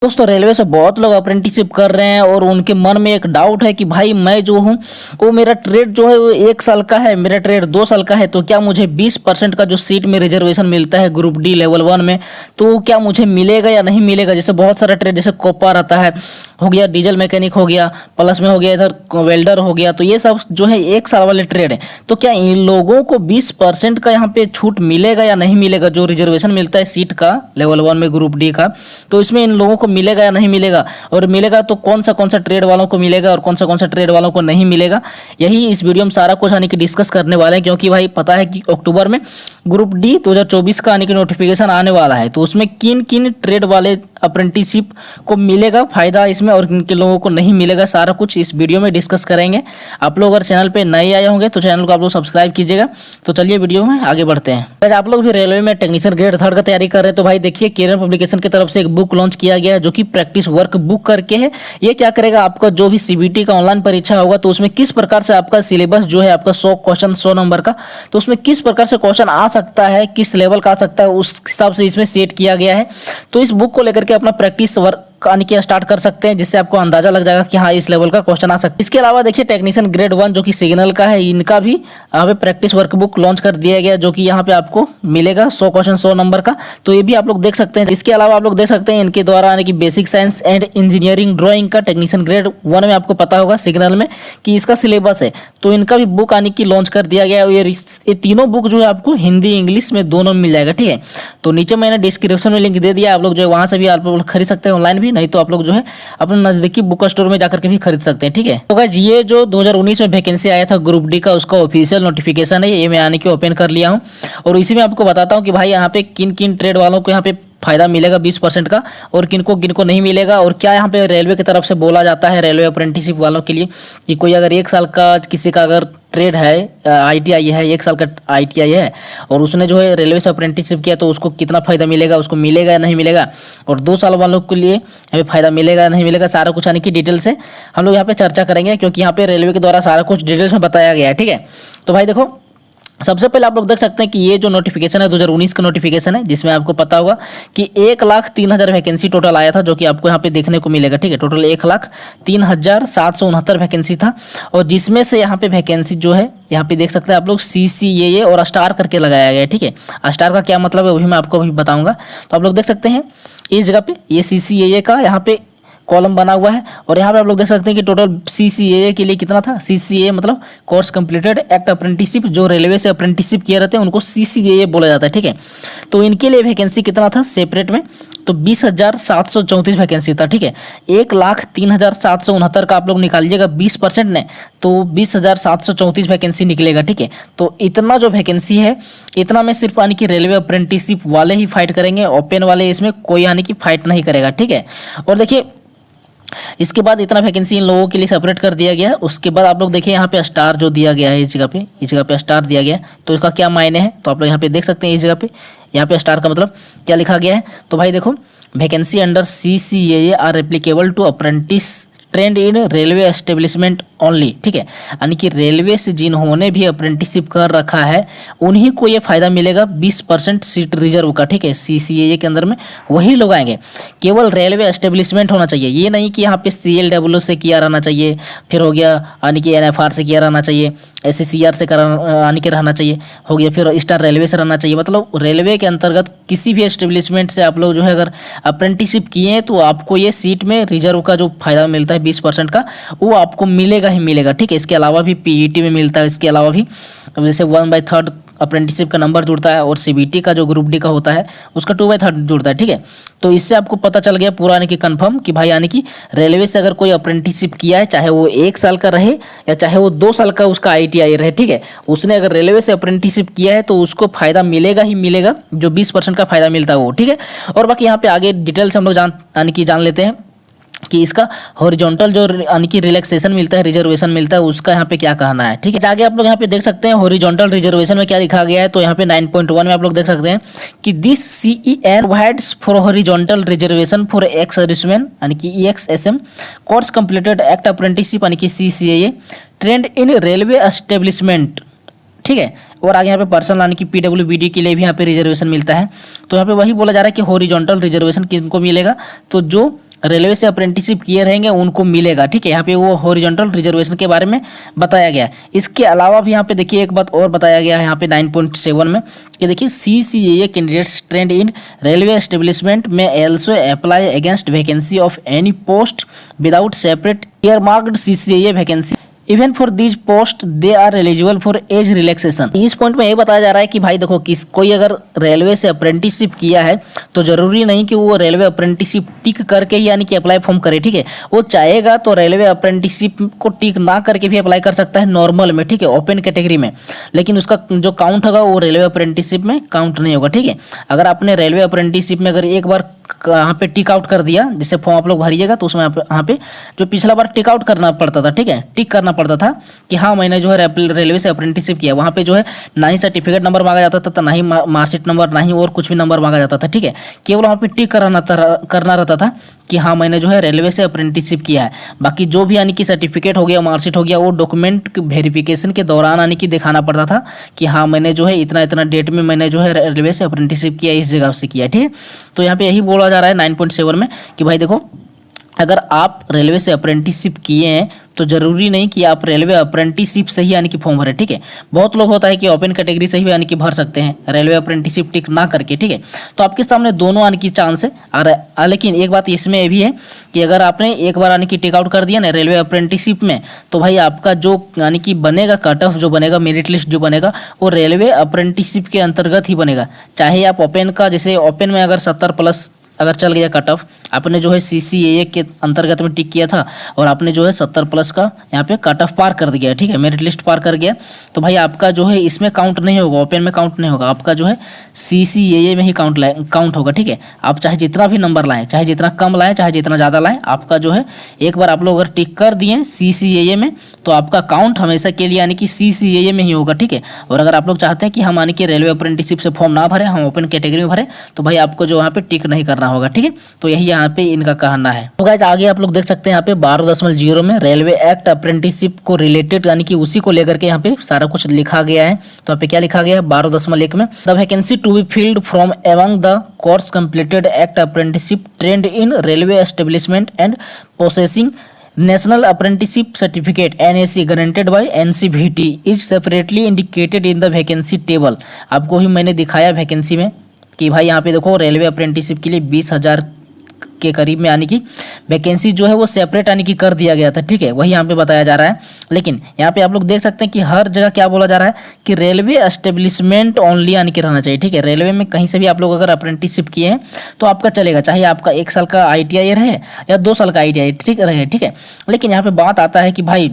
दोस्तों रेलवे से बहुत लोग अप्रेंटिसशिप कर रहे हैं और उनके मन में एक डाउट है कि भाई मैं जो हूँ वो मेरा ट्रेड जो है वो 1 साल का है, मेरा ट्रेड 2 साल का है, तो क्या मुझे 20% का जो सीट में रिजर्वेशन मिलता है ग्रुप डी लेवल 1 में, तो क्या मुझे मिलेगा या नहीं मिलेगा। जैसे बहुत सारा ट्रेड जैसे कोपा रहता है, हो गया डीजल मैकेनिक, हो गया प्लस में हो गया इधर वेल्डर हो गया, तो ये सब जो है 1 साल वाले ट्रेड है। तो क्या इन लोगों को 20% का यहाँ पे छूट मिलेगा या नहीं मिलेगा, जो रिजर्वेशन मिलता है सीट का लेवल 1 में ग्रुप डी का, तो इसमें इन लोगों को मिलेगा या नहीं मिलेगा, और मिलेगा तो कौन सा ट्रेड वालों को मिलेगा और कौन सा ट्रेड वालों को नहीं मिलेगा। यही इस वीडियो में सारा कुछ आने की डिस्कस करने वाले हैं, क्योंकि भाई पता है कि अक्टूबर में ग्रुप डी 2024 का आने की नोटिफिकेशन आने वाला है, तो उसमें किन किन ट्रेड वाले अप्रेंटिसशिप को मिलेगा फायदा इसमें और किन किन लोगों को नहीं मिलेगा, सारा कुछ इस वीडियो में डिस्कस करेंगे। आप लोग अगर चैनल पे नए आए होंगे तो चैनल को आप लोग सब्सक्राइब कीजिएगा। तो चलिए वीडियो में आगे बढ़ते हैं। अगर आप लोग भी रेलवे में टेक्नीशियन ग्रेड 3 का तैयारी कर रहे हैं तो भाई देखिए केरियर पब्लिकेशन की तरफ से एक बुक लॉन्च किया गया है जो कि प्रैक्टिस वर्क बुक करके है। ये क्या करेगा, आपका जो भी सीबीटी का ऑनलाइन परीक्षा होगा तो उसमें किस प्रकार से आपका सिलेबस जो है आपका 100 क्वेश्चन 100 नंबर का, तो उसमें किस प्रकार से क्वेश्चन आ सकता है, किस लेवल का आ सकता है, उस हिसाब से इसमें सेट किया गया है। तो इस बुक को लेकर के अपना प्रैक्टिस वर्क आने की स्टार्ट कर सकते हैं, जिससे आपको अंदाजा लग जाएगा कि हाँ इस लेवल का क्वेश्चन आ सकता है। इसके अलावा देखिए टेक्नीशियन ग्रेड 1 जो कि सिग्नल का है, इनका भी यहाँ पे प्रैक्टिस वर्कबुक लॉन्च कर दिया गया जो कि यहाँ पे आपको मिलेगा 100 क्वेश्चन 100 नंबर का, तो ये भी आप लोग देख सकते हैं। इसके अलावा आप लोग देख सकते हैं इनके द्वारा आने की basic science and engineering drawing का टेक्नीशियन ग्रेड 1 में आपको पता होगा सिग्नल में कि इसका सिलेबस है, तो इनका भी बुक आने की लॉन्च कर दिया गया है। ये तीनों बुक जो है आपको हिंदी इंग्लिश में दोनों में मिल जाएगा, ठीक है। तो नीचे मैंने डिस्क्रिप्शन में लिंक दे दिया, आप लोग जो है वहां से भी आप लोग खरीद सकते हैं ऑनलाइन भी, नहीं तो आप लोग जो है अपने नजदीकी बुक स्टोर में जाकर के भी खरीद सकते हैं, ठीक है। तो गाइस ये जो 2019 में वैकेंसी आया था ग्रुप डी का, उसका ऑफिशियल नोटिफिकेशन है, ये मैं आने के ओपन कर लिया हूं और इसी में आपको बताता हूं कि भाई यहाँ पे किन किन ट्रेड वालों को यहाँ पे फायदा मिलेगा 20% का और किनको किनको नहीं मिलेगा, और क्या यहाँ पे रेलवे की तरफ से बोला जाता है रेलवे अप्रेंटिसशिप वालों के लिए कि कोई अगर 1 साल का किसी का अगर ट्रेड है, आईटीआई है, 1 साल का आईटीआई है और उसने जो है रेलवे से अप्रेंटिसशिप किया तो उसको कितना फायदा मिलेगा, उसको मिलेगा या नहीं मिलेगा, और 2 साल वालों के लिए हमें फायदा मिलेगा या नहीं मिलेगा, सारा कुछ आने की डिटेल से हम लोग यहाँ पे चर्चा करेंगे, क्योंकि यहाँ पे रेलवे के द्वारा सारा कुछ डिटेल्स में बताया गया है, ठीक है। तो भाई देखो सबसे पहले आप लोग देख सकते हैं कि ये जो नोटिफिकेशन है 2019 का नोटिफिकेशन है, जिसमें आपको पता होगा कि 1,03,000 वैकेंसी टोटल आया था, जो कि आपको यहाँ पे देखने को मिलेगा, ठीक है। टोटल 1,03,769 वैकेंसी था, और जिसमें से यहाँ पे वैकेंसी जो है यहाँ पे देख सकते हैं आप लोग CCAA और स्टार करके लगाया गया है, ठीक है। स्टार का क्या मतलब है वही मैं आपको अभी बताऊंगा। तो आप लोग देख सकते हैं इस जगह पे ये CCAA का यहाँ पे कॉलम बना हुआ है, और यहाँ पे आप लोग देख सकते हैं कि टोटल CCAA के लिए कितना था। CCAA मतलब कोर्स कंप्लीटेड एक्ट अप्रेंटिसशिप, जो रेलवे से अप्रेंटिसशिप किए रहते हैं उनको CCAA बोला जाता है, ठीक है। तो इनके लिए वैकेंसी कितना था सेपरेट में, तो 20,734 वैकेंसी था, ठीक है। 1,03,769 का आप लोग निकालिएगा 20% ने, तो 20,734 वैकेंसी निकलेगा, ठीक है। तो इतना जो वैकेंसी है, इतना में सिर्फ यानी कि रेलवे अप्रेंटिसशिप वाले ही फाइट करेंगे, ओपन वाले इसमें कोई यानी कि फाइट नहीं करेगा, ठीक है। और देखिए इसके बाद इतना वैकेंसी इन लोगों के लिए सेपरेट कर दिया गया है। उसके बाद आप लोग देखिए यहाँ पे स्टार जो दिया गया है, इस जगह पे स्टार दिया गया है, तो इसका क्या मायने है, तो आप लोग यहाँ पे देख सकते हैं इस जगह पे यहाँ पे स्टार का मतलब क्या लिखा गया है। तो भाई देखो vacancy under CCAA are applicable to apprentice trained in railway establishment only, ठीक है। यानी कि रेलवे से जिन्होंने भी अप्रेंटिसशिप कर रखा है उन्हीं को ये फायदा मिलेगा 20% सीट रिजर्व का, ठीक है। CCAA के अंदर में वही लोग आएंगे, केवल रेलवे एस्टेब्लिशमेंट होना चाहिए, ये नहीं कि यहाँ पे CLW से किया रहना चाहिए, फिर हो गया यानी कि NFR से किया रहना चाहिए, SCCR से यानी कि रहना चाहिए, हो गया फिर ईस्टर्न रेलवे से रहना चाहिए। मतलब रेलवे के अंतर्गत किसी भी एस्टेब्लिशमेंट से आप लोग जो है अगर अप्रेंटिसशिप किए हैं तो आपको ये सीट में रिजर्व का जो फायदा मिलता है 20% का, वो आपको मिलेगा ही मिलेगा, ठीक है। इसके अलावा भी PET में मिलता है, इसके अलावा भी जैसे 1/3 अप्रेंटिसशिप का नंबर जुड़ता है, और CBT का जो ग्रुप डी का होता है उसका 2/3 जुड़ता है, ठीक है। तो इससे आपको पता चल गया पूरा यानी कि कंफर्म कि भाई यानी कि रेलवे से अगर कोई अप्रेंटिसशिप किया है, चाहे वो 1 साल का रहे या चाहे वो 2 साल का उसका ITI रहे, ठीक है, उसने अगर रेलवे से अप्रेंटिसशिप किया है तो उसको फायदा मिलेगा ही मिलेगा, जो 20% का फायदा मिलता है वो, ठीक है। और बाकी यहाँ पे आगे डिटेल से हम लोग जान लेते हैं कि इसका हॉरिजॉन्टल जो यानी कि रिलैक्सेशन मिलता है, रिजर्वेशन मिलता है, उसका यहाँ पे क्या कहना है, ठीक है। आगे आप लोग यहाँ पे देख सकते हैं हॉरिजॉन्टल रिजर्वेशन में क्या लिखा गया है, तो यहाँ पे 9.1 में आप लोग देख सकते हैं कि this CEN provides for horizontal reservation for ex serviceman यानी कि EXSM course completed act apprenticeship यानी कि CCAA trend in railway establishment, ठीक है। और आगे यहाँ पे पर्सनल यानी कि PWBD के लिए भी यहाँ पे रिजर्वेशन मिलता है। तो यहाँ पे वही बोला जा रहा है कि हॉरिजॉन्टल रिजर्वेशन किनको मिलेगा, तो जो रेलवे से अप्रेंटिसशिप किए रहेंगे उनको मिलेगा। ठीक है, यहाँ पे वो हॉरिजॉन्टल रिजर्वेशन के बारे में बताया गया है। इसके अलावा भी यहाँ पे देखिए एक बात और बताया गया है यहाँ पे 9.7 में कि देखिए CCAA candidates trained in railway establishment में also apply against vacancy of any post without separate earmarked CCAA vacancy even for these post they are eligible for age relaxation. इस पॉइंट में ये बताया जा रहा है कि भाई देखो कोई अगर रेलवे से अप्रेंटिसशिप किया है तो जरूरी नहीं कि वो रेलवे अप्रेंटिसशिप टिक करके ही यानी कि अप्लाई फॉर्म करे। ठीक है, वो चाहेगा तो रेलवे अप्रेंटिसशिप को टिक ना करके भी अप्लाई कर सकता है नॉर्मल में। ठीक है, ओपन कैटेगरी में, लेकिन उसका जो काउंट होगा वो रेलवे अप्रेंटिसशिप में काउंट नहीं होगा। ठीक है, अगर आपने रेलवे अप्रेंटिसशिप में अगर एक बार यहाँ पे टिक आउट कर दिया, जैसे फॉर्म आप लोग भरिएगा तो उसमें यहाँ पे जो पिछला बार टिक आउट करना पड़ता था, ठीक है, टिक करना पड़ता था कि हाँ मैंने जो है रेलवे से अप्रेंटिसशिप किया, वहाँ पे जो है ना ही सर्टिफिकेट नंबर मांगा जाता था, ना ही मार्कशीट नंबर, ना ही और कुछ भी नंबर मांगा जाता था। ठीक है, केवल वहाँ पे टिक करना रहता था कि हाँ मैंने जो है रेलवे से अप्रेंटिसशिप किया है। बाकी जो भी यानी कि सर्टिफिकेट हो गया, मार्कशीट हो गया, वो डॉक्यूमेंट वेरिफिकेशन के दौरान यानी कि दिखाना पड़ता था कि हाँ मैंने जो है इतना इतना डेट में मैंने जो है रेलवे से अप्रेंटिसशिप किया, इस जगह से किया। ठीक है, तो यहाँ पे यही बोला जा रहा है 9.7 में कि भाई देखो अगर आप रेलवे से अप्रेंटिसशिप किए हैं तो जरूरी नहीं कि आप रेलवे अप्रेंटिसशिप से ही यानी कि फॉर्म भरें। ठीक है, बहुत लोग होता है कि ओपन कैटेगरी से ही यानी कि भर सकते हैं रेलवे अप्रेंटिसशिप टिक ना करके। ठीक है, तो आपके सामने दोनों यानी कि चांस है। और लेकिन एक बात इसमें ये भी है कि अगर आपने एक बार यानी कि टिक आउट कर दिया ना रेलवे अप्रेंटिसशिप में, तो भाई आपका जो यानी कि बनेगा कट ऑफ जो बनेगा, मेरिट लिस्ट जो बनेगा, वो रेलवे अप्रेंटिसशिप के अंतर्गत ही बनेगा। चाहे आप ओपन का, जैसे ओपन में अगर 70+ अगर चल गया कट ऑफ, आपने जो है CCAA के अंतर्गत में टिक किया था और आपने जो है 70+ का यहाँ पे कट ऑफ पार कर दिया, ठीक है, मेरिट लिस्ट पार कर गया, तो भाई आपका जो है इसमें काउंट नहीं होगा, ओपन में काउंट नहीं होगा, आपका जो है CCAA में ही काउंट होगा। ठीक है, आप चाहे जितना भी नंबर लाएं, चाहे जितना कम लाएं, चाहे जितना ज़्यादा लाएं, आपका जो है एक बार आप लोग अगर टिक कर दिए CCAA में तो आपका काउंट हमेशा के लिए यानी कि CCAA में ही होगा। ठीक है, और अगर आप लोग चाहते हैं कि हम यानी कि रेलवे अप्रेंटिसशिप से फॉर्म ना भरें, हम ओपन कैटेगरी में भरें, तो भाई आपको जो यहाँ पे टिक नहीं करना होगा। ठीक है, तो यही यहाँ पे इनका कहना है। तो गाइस आगे आप लोग देख सकते हैं यहाँ पे 12.0 में रेलवे एक्ट अप्रेंटिसशिप को रिलेटेड यानी कि उसी को लेकर के यहाँ पे सारा कुछ लिखा गया है। तो यहाँ पे क्या लिखा गया है 12.1 में, the vacancy to be filled from among the course completed act apprenticeship trained in railway establishment and processing national apprenticeship certificate NAC granted by NCVT is separately indicated in the vacancy table. आपको ही मैंने दिखाया vacancy में कि भाई यहाँ पे देखो रेलवे अप्रेंटिसशिप के लिए 20,000 के करीब में यानी कि वैकेंसी जो है वो सेपरेट यानी कि कर दिया गया था। ठीक है, वही यहाँ पे बताया जा रहा है। लेकिन यहाँ पे आप लोग देख सकते हैं कि हर जगह क्या बोला जा रहा है कि रेलवे एस्टेब्लिशमेंट ओनली यानी कि रहना चाहिए। ठीक है, रेलवे में कहीं से भी आप लोग अगर अप्रेंटिसशिप किए हैं तो आपका चलेगा, चाहे आपका 1 साल का ITI रहे या 2 साल का ITI ठीक रहे। ठीक है, लेकिन यहाँ पे बात आता है कि भाई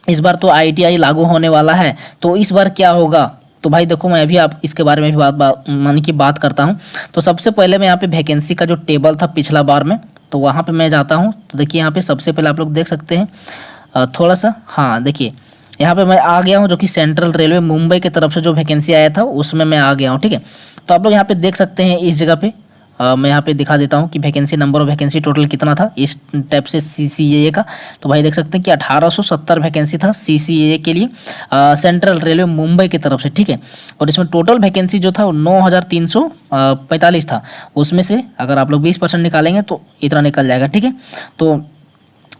इस बार तो ITI लागू होने वाला है, तो इस बार क्या होगा। तो भाई देखो मैं अभी आप इसके बारे में भी बात करता हूँ। तो सबसे पहले मैं यहाँ पे वैकेंसी का जो टेबल था पिछला बार में, तो वहाँ पे मैं जाता हूँ। तो देखिए यहाँ पे सबसे पहले आप लोग देख सकते हैं थोड़ा सा, हाँ देखिए यहाँ पे मैं आ गया हूँ, जो कि सेंट्रल रेलवे मुंबई की तरफ से जो वैकेंसी आया था उसमें मैं आ गया हूँ। ठीक है, तो आप लोग यहाँ पे देख सकते हैं इस जगह पे मैं यहाँ पे दिखा देता हूँ कि वैकेंसी नंबर और वैकेंसी टोटल कितना था इस टाइप से CCAA का। तो भाई देख सकते हैं कि 1870 वैकेंसी था CCAA के लिए सेंट्रल रेलवे मुंबई की तरफ से। ठीक है, और इसमें टोटल वैकेंसी जो था वो 9,345 था। उसमें से अगर आप लोग 20% निकालेंगे तो इतना निकल जाएगा। ठीक है, तो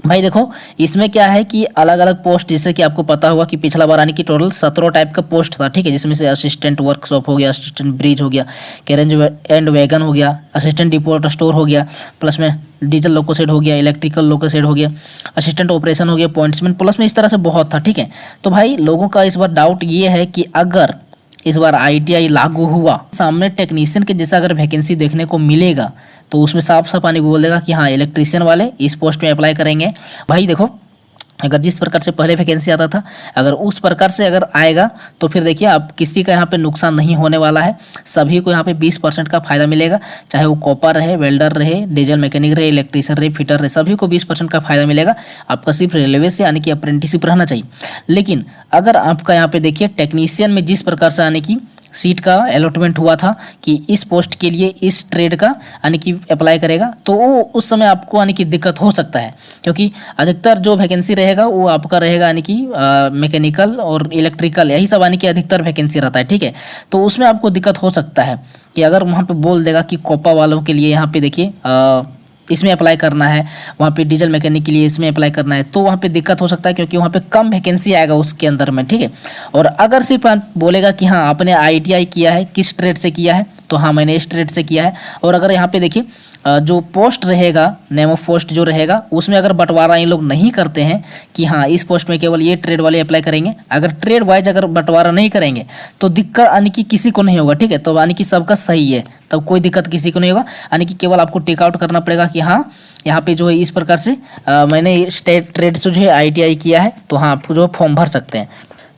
भाई देखो इसमें क्या है कि अलग अलग पोस्ट, जैसे कि आपको पता होगा कि पिछला बार आने की टोटल 17 टाइप का पोस्ट था। ठीक है, जिसमें से असिस्टेंट वर्कशॉप हो गया, असिस्टेंट ब्रिज हो गया, कैरेज एंड वैगन हो गया, असिस्टेंट डिपोट स्टोर हो गया, प्लस में डीजल लोको शेड हो गया, इलेक्ट्रिकल लोको शेड हो गया, असिस्टेंट ऑपरेशन हो गया, पॉइंट्समैन, प्लस में इस तरह से बहुत था। ठीक है, तो भाई लोगों का इस बार डाउट ये है कि अगर इस बार ITI लागू हुआ, सामने टेक्नीशियन के जैसा अगर वैकेंसी देखने को मिलेगा तो उसमें साफ साफ आने को बोल देगा कि हाँ इलेक्ट्रीशियन वाले इस पोस्ट में अप्लाई करेंगे। भाई देखो अगर जिस प्रकार से पहले वैकेंसी आता था, अगर उस प्रकार से अगर आएगा तो फिर देखिए अब किसी का यहाँ पे नुकसान नहीं होने वाला है। सभी को यहाँ पे 20% का फायदा मिलेगा, चाहे वो कॉपर रहे, वेल्डर रहे, डीजल मैकेनिक रहे, इलेक्ट्रीशियन रहे, फिटर रहे, सभी को 20% का फायदा मिलेगा। आपका सिर्फ रेलवे से यानी कि अप्रेंटिसशिप रहना चाहिए। लेकिन अगर आपका यहाँ पे देखिए टेक्नीशियन में जिस प्रकार से आने की सीट का अलॉटमेंट हुआ था कि इस पोस्ट के लिए इस ट्रेड का यानी कि अप्लाई करेगा, तो वो उस समय आपको यानी कि दिक्कत हो सकता है, क्योंकि अधिकतर जो वैकेंसी रहेगा वो आपका रहेगा यानी कि मैकेनिकल और इलेक्ट्रिकल, यही सब यानी कि अधिकतर वैकेंसी रहता है। ठीक है, तो उसमें आपको दिक्कत हो सकता है कि अगर वहाँ पे बोल देगा कि कोपा वालों के लिए यहाँ पे देखिए इसमें अप्लाई करना है, वहाँ पे डीजल मैकेनिक के लिए इसमें अप्लाई करना है, तो वहाँ पे दिक्कत हो सकता है क्योंकि वहाँ पे कम वैकेंसी आएगा उसके अंदर में, ठीक है। और अगर सिर्फ बोलेगा कि हाँ आपने ITI किया है, किस ट्रेड से किया है, तो हाँ मैंने इस ट्रेड से किया है। और अगर यहाँ पे देखिए जो पोस्ट रहेगा, नेम ऑफ पोस्ट जो रहेगा, उसमें अगर बंटवारा इन लोग नहीं करते हैं कि हाँ इस पोस्ट में केवल ये ट्रेड वाले अप्लाई करेंगे, अगर ट्रेड वाइज अगर बंटवारा नहीं करेंगे तो दिक्कत यानी कि किसी को नहीं होगा, ठीक है। तो यानी कि सबका सही है, तब कोई दिक्कत किसी को नहीं होगा, यानी कि केवल आपको टेक आउट करना पड़ेगा कि हाँ यहाँ पे जो है इस प्रकार से मैंने स्टेट ट्रेड से जो है ITI किया है, तो हाँ आप जो फॉर्म भर सकते हैं।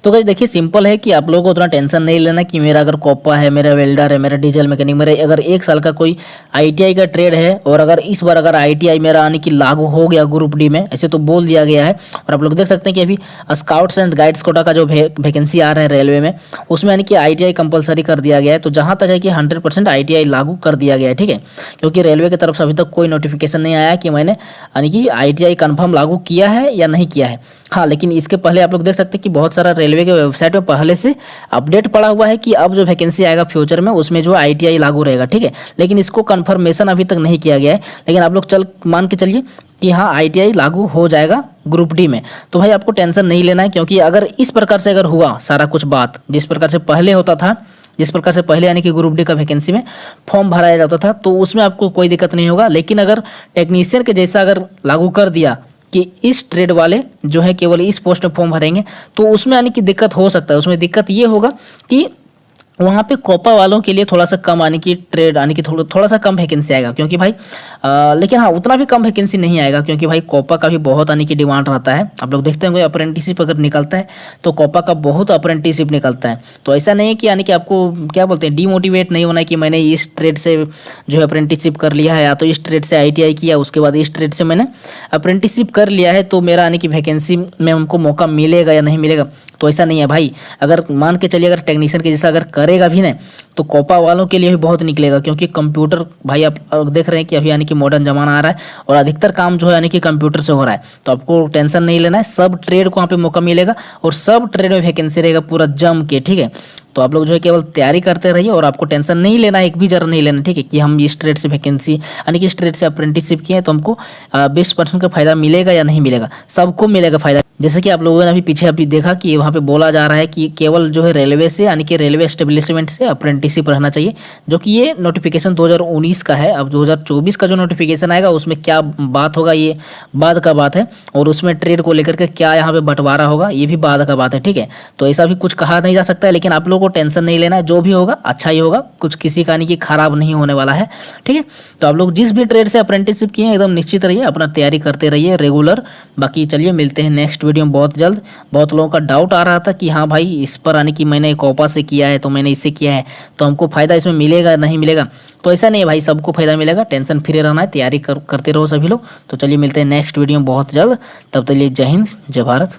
तो गाइस देखिए सिंपल है कि आप लोगों को उतना टेंशन नहीं लेना कि मेरा अगर कोपा है, मेरा वेल्डर है, मेरा डीजल मैकेनिक, मेरा अगर 1 साल का कोई ITI का ट्रेड है और अगर इस बार अगर ITI मेरा यानी कि लागू हो गया ग्रुप डी में, ऐसे तो बोल दिया गया है। और आप लोग देख सकते हैं कि अभी स्काउट्स एंड गाइड्स कोटा का जो वैकेंसी आ रहा है रेलवे में, उसमें यानी कि ITI कंपलसरी कर दिया गया है। तो जहाँ तक है कि 100% ITI लागू कर दिया गया है, ठीक है, क्योंकि रेलवे की तरफ से अभी तक कोई नोटिफिकेशन नहीं आया कि मैंने यानी कि ITI कन्फर्म लागू किया है या नहीं किया है। हाँ लेकिन इसके पहले आप लोग देख सकते हैं कि बहुत सारा रेलवे के वेबसाइट में पहले से अपडेट पड़ा हुआ है कि अब जो वैकेंसी आएगा फ्यूचर में उसमें जो ITI लागू रहेगा, ठीक है। लेकिन इसको कंफर्मेशन अभी तक नहीं किया गया है, लेकिन आप लोग मान के चलिए कि हाँ ITI लागू हो जाएगा ग्रुप डी में। तो भाई आपको टेंशन नहीं लेना है, क्योंकि अगर इस प्रकार से अगर हुआ सारा कुछ बात जिस प्रकार से पहले होता था, जिस प्रकार से पहले यानी कि ग्रुप डी का वैकेंसी में फॉर्म भराया जाता था, तो उसमें आपको कोई दिक्कत नहीं होगा। लेकिन अगर टेक्नीशियन के जैसा अगर लागू कर दिया कि इस ट्रेड वाले जो है केवल इस पोस्ट में फॉर्म भरेंगे, तो उसमें यानी कि दिक्कत हो सकता है। उसमें दिक्कत ये होगा कि वहाँ पे कोपा वालों के लिए थोड़ा सा कम यानी कि ट्रेड यानी कि थोड़ा सा कम वैकेंसी आएगा, क्योंकि भाई लेकिन हाँ उतना भी कम वैकेंसी नहीं आएगा, क्योंकि भाई कोपा का भी बहुत यानी कि डिमांड रहता है। आप लोग देखते होंगे अप्रेंटिसशिप अगर निकलता है तो कोपा का बहुत अप्रेंटिसशिप निकलता है। तो ऐसा नहीं है कि यानी कि आपको क्या बोलते हैं डीमोटिवेट नहीं होना है कि मैंने इस ट्रेड से जो है अप्रेंटिसशिप कर लिया है, या तो इस ट्रेड से ITI किया, उसके बाद इस ट्रेड से मैंने अप्रेंटिसशिप कर लिया है, तो मेरा यानी कि वैकेंसी में हमको मौका मिलेगा या नहीं मिलेगा। तो ऐसा नहीं है भाई। अगर मान के चलिए अगर टेक्नीशियन के जैसा अगर करेगा भी ना, तो कोपा वालों के लिए भी बहुत निकलेगा, क्योंकि कंप्यूटर भाई आप देख रहे हैं कि अभी यानी कि मॉडर्न जमाना आ रहा है और अधिकतर काम जो है यानी कि कंप्यूटर से हो रहा है। तो आपको टेंशन नहीं लेना है, सब ट्रेड को वहाँ पे मौका मिलेगा और सब ट्रेड में वैकेंसी रहेगा पूरा जम के, ठीक है। तो आप लोग जो है केवल तैयारी करते रहिए और आपको टेंशन नहीं लेना है, एक भी जरा नहीं लेना, ठीक है, कि हम इस ट्रेड से वैकेंसी यानी कि इस ट्रेड से अप्रेंटिसशिप किए तो हमको 20% का फायदा मिलेगा या नहीं मिलेगा, सबको मिलेगा फायदा। जैसे कि आप लोगों ने अभी पीछे अभी देखा कि वहाँ पे बोला जा रहा है कि केवल जो है रेलवे से यानी कि रेलवे एस्टेब्लिशमेंट से अप्रेंटिसशिप रहना चाहिए, जो कि ये नोटिफिकेशन 2019 का है। अब 2024 का जो नोटिफिकेशन आएगा उसमें क्या बात होगा ये बाद का बात है, और उसमें ट्रेड को लेकर के क्या यहाँ पे बंटवारा होगा ये भी बाद का बात है, ठीक है। तो ऐसा भी कुछ कहा नहीं जा सकता है, लेकिन आप लोगों को टेंशन नहीं लेना है, जो भी होगा अच्छा ही होगा, कुछ किसी का नहीं कि खराब नहीं होने वाला है, ठीक है। तो आप लोग जिस भी ट्रेड से अप्रेंटिसशिप किए एकदम निश्चित रहिए, अपना तैयारी करते रहिए रेगुलर। बाकी चलिए मिलते हैं नेक्स्ट वीडियो में बहुत जल्द। बहुत लोगों का डाउट आ रहा था कि हाँ भाई इस पर आने की मैंने कोपा से किया है तो मैंने इससे किया है तो हमको फायदा इसमें मिलेगा नहीं मिलेगा, तो ऐसा नहीं है भाई, सबको फायदा मिलेगा। टेंशन फ्री रहना है, तैयारी करते रहो सभी लोग। तो चलिए मिलते हैं नेक्स्ट वीडियो में बहुत जल्द, तब तक लिए जय हिंद जय भारत।